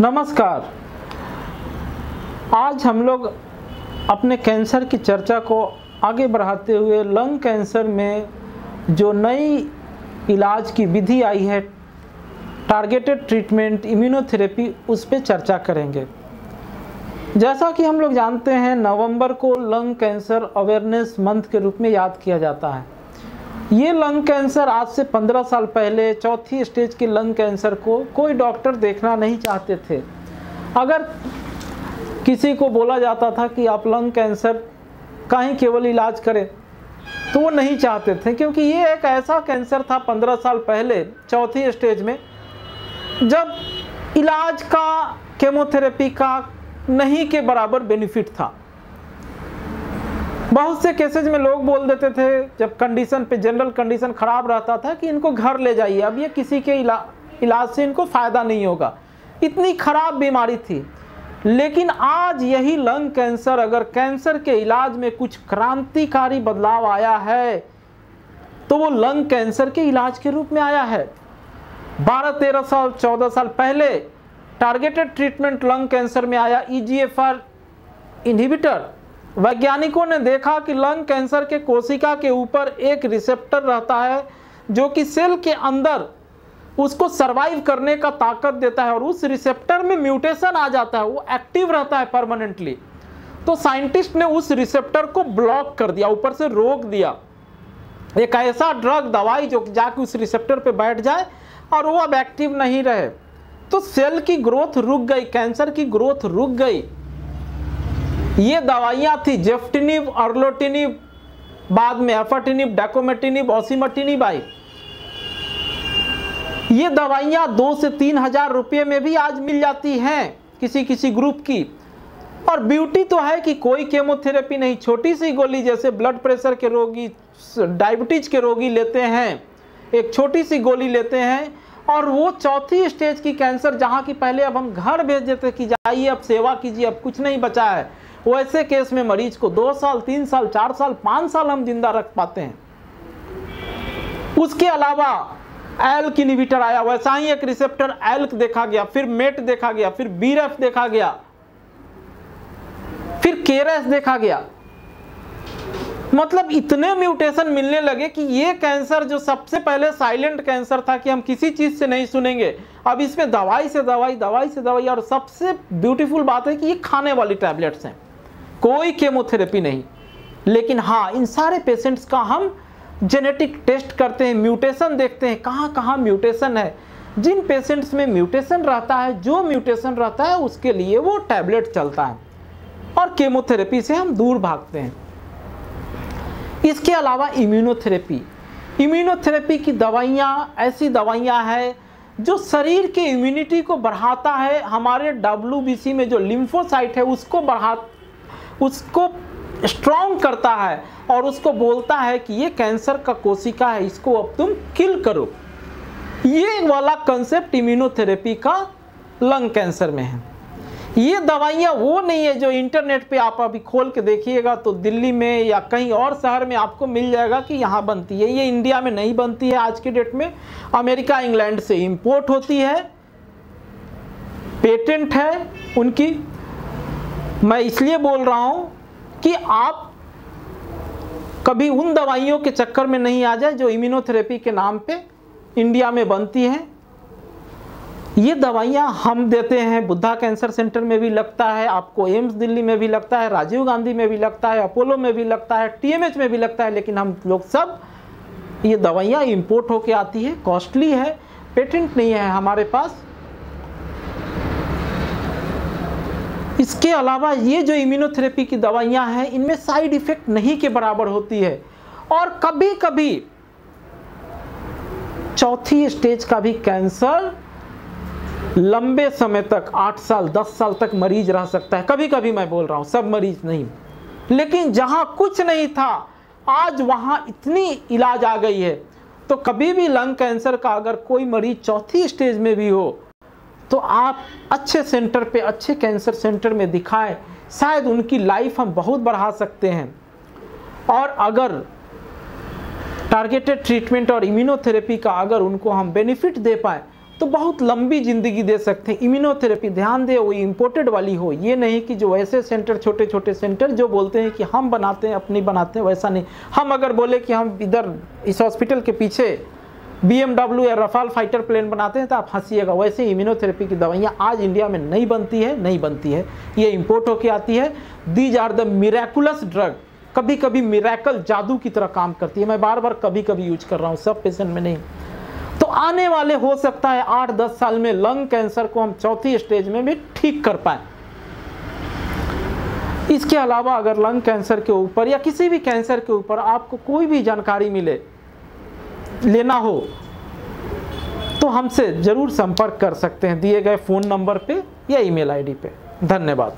नमस्कार। आज हम लोग अपने कैंसर की चर्चा को आगे बढ़ाते हुए लंग कैंसर में जो नई इलाज की विधि आई है, टारगेटेड ट्रीटमेंट इम्यूनोथेरेपी, उस पर चर्चा करेंगे। जैसा कि हम लोग जानते हैं, नवंबर को लंग कैंसर अवेयरनेस मंथ के रूप में याद किया जाता है। ये लंग कैंसर आज से 15 साल पहले चौथी स्टेज के लंग कैंसर को कोई डॉक्टर देखना नहीं चाहते थे। अगर किसी को बोला जाता था कि आप लंग कैंसर का ही केवल इलाज करें, तो वो नहीं चाहते थे, क्योंकि ये एक ऐसा कैंसर था 15 साल पहले चौथी स्टेज में, जब इलाज का, केमोथेरेपी का नहीं के बराबर बेनिफिट था। बहुत से केसेज में लोग बोल देते थे, जब कंडीशन पे, जनरल कंडीशन खराब रहता था, कि इनको घर ले जाइए, अब ये किसी के इलाज से इनको फ़ायदा नहीं होगा, इतनी खराब बीमारी थी। लेकिन आज यही लंग कैंसर, अगर कैंसर के इलाज में कुछ क्रांतिकारी बदलाव आया है, तो वो लंग कैंसर के इलाज के रूप में आया है। 12-13 साल 14 साल पहले टारगेटेड ट्रीटमेंट लंग कैंसर में आया EGFR इन्हिबिटर। वैज्ञानिकों ने देखा कि लंग कैंसर के कोशिका के ऊपर एक रिसेप्टर रहता है जो कि सेल के अंदर उसको सरवाइव करने का ताकत देता है, और उस रिसेप्टर में म्यूटेशन आ जाता है, वो एक्टिव रहता है परमानेंटली। तो साइंटिस्ट ने उस रिसेप्टर को ब्लॉक कर दिया, ऊपर से रोक दिया। एक ऐसा ड्रग, दवाई जो जाके उस रिसेप्टर पे बैठ जाए और वो अब एक्टिव नहीं रहे, तो सेल की ग्रोथ रुक गई, कैंसर की ग्रोथ रुक गई। ये दवाइयाँ थी जेफ्टिनिब, अर्लोटिनिब, बाद में एफाटिनिब, डैकोमेटिनिब, ओसिमेटिनिब आई। ये दवाइयाँ 2 से 3 हज़ार रुपये में भी आज मिल जाती हैं किसी किसी ग्रुप की। और ब्यूटी तो है कि कोई केमोथेरेपी नहीं, छोटी सी गोली, जैसे ब्लड प्रेशर के रोगी, डायबिटीज के रोगी लेते हैं, एक छोटी सी गोली लेते हैं, और वो चौथी स्टेज की कैंसर, जहाँ की पहले अब हम घर भेज देते कि जाइए अब सेवा कीजिए, अब कुछ नहीं बचा है, वैसे केस में मरीज को 2 साल, 3 साल, 4 साल, 5 साल हम जिंदा रख पाते हैं। उसके अलावा एल्क इन्हिबिटर आया, वैसा ही एक रिसेप्टर एल्क देखा गया, फिर मेट देखा गया, फिर बीरएफ देखा गया, फिर केरेस देखा गया। मतलब इतने म्यूटेशन मिलने लगे कि ये कैंसर, जो सबसे पहले साइलेंट कैंसर था कि हम किसी चीज से नहीं सुनेंगे, अब इसमें दवाई से दवाई, दवाई से दवाई, और सबसे ब्यूटीफुल बात है कि ये खाने वाली टैबलेट्स हैं, कोई केमोथेरेपी नहीं। लेकिन हाँ, इन सारे पेशेंट्स का हम जेनेटिक टेस्ट करते हैं, म्यूटेशन देखते हैं, कहाँ कहाँ म्यूटेशन है। जिन पेशेंट्स में म्यूटेशन रहता है, जो म्यूटेशन रहता है, उसके लिए वो टैबलेट चलता है, और केमोथेरेपी से हम दूर भागते हैं। इसके अलावा इम्यूनोथेरेपी की दवाइयाँ ऐसी दवाइयाँ हैं जो शरीर के इम्यूनिटी को बढ़ाता है, हमारे WBC में जो लिम्फोसाइट है उसको स्ट्रॉन्ग करता है, और उसको बोलता है कि ये कैंसर का कोशिका है, इसको अब तुम किल करो। ये वाला कंसेप्ट इम्यूनोथेरेपी का लंग कैंसर में है। ये दवाइयाँ वो नहीं है जो इंटरनेट पे आप अभी खोल के देखिएगा तो दिल्ली में या कहीं और शहर में आपको मिल जाएगा कि यहाँ बनती है। ये इंडिया में नहीं बनती है आज के डेट में, अमेरिका, इंग्लैंड से इंपोर्ट होती है, पेटेंट है उनकी। मैं इसलिए बोल रहा हूँ कि आप कभी उन दवाइयों के चक्कर में नहीं आ जाए जो इम्यूनोथेरेपी के नाम पे इंडिया में बनती हैं। ये दवाइयाँ हम देते हैं, बुद्धा कैंसर सेंटर में भी लगता है, आपको एम्स दिल्ली में भी लगता है, राजीव गांधी में भी लगता है, अपोलो में भी लगता है, TMH में भी लगता है, लेकिन हम लोग सब ये दवाइयाँ इंपोर्ट होके आती है, कॉस्टली है, पेटेंट नहीं है हमारे पास। इसके अलावा ये जो इम्यूनोथेरेपी की दवाइयाँ हैं, इनमें साइड इफेक्ट नहीं के बराबर होती है, और कभी कभी चौथी स्टेज का भी कैंसर लंबे समय तक, 8 साल 10 साल तक मरीज रह सकता है। कभी कभी, मैं बोल रहा हूँ, सब मरीज नहीं। लेकिन जहाँ कुछ नहीं था, आज वहाँ इतनी इलाज आ गई है। तो कभी भी लंग कैंसर का अगर कोई मरीज चौथी स्टेज में भी हो, तो आप अच्छे सेंटर पे, अच्छे कैंसर सेंटर में दिखाएं, शायद उनकी लाइफ हम बहुत बढ़ा सकते हैं। और अगर टारगेटेड ट्रीटमेंट और इम्यूनोथेरेपी का अगर उनको हम बेनिफिट दे पाए, तो बहुत लंबी ज़िंदगी दे सकते हैं। इम्यूनोथेरेपी ध्यान दे वो इम्पोर्टेड वाली हो, ये नहीं कि जो ऐसे सेंटर छोटे छोटे सेंटर जो बोलते हैं कि हम बनाते हैं अपनी बनाते हैं, वैसा नहीं। हम अगर बोले कि हम इधर इस हॉस्पिटल के पीछे BMW या रफाल फाइटर प्लेन बनाते हैं तो आप हंसीएगा। वैसे इम्यूनोथेरेपी की दवाइयाँ आज इंडिया में नहीं बनती है, ये इम्पोर्ट होके आती है। These are the miraculous drug, कभी कभी मिरेकल जादू की तरह काम करती है। मैं बार बार कभी कभी यूज कर रहा हूँ, सब पेशेंट में नहीं। तो आने वाले हो सकता है 8-10 साल में लंग कैंसर को हम 4थी स्टेज में भी ठीक कर पाए। इसके अलावा अगर लंग कैंसर के ऊपर या किसी भी कैंसर के ऊपर आपको कोई भी जानकारी मिले, लेना हो, तो हमसे जरूर संपर्क कर सकते हैं दिए गए फ़ोन नंबर पे या ईमेल आईडी पे। धन्यवाद।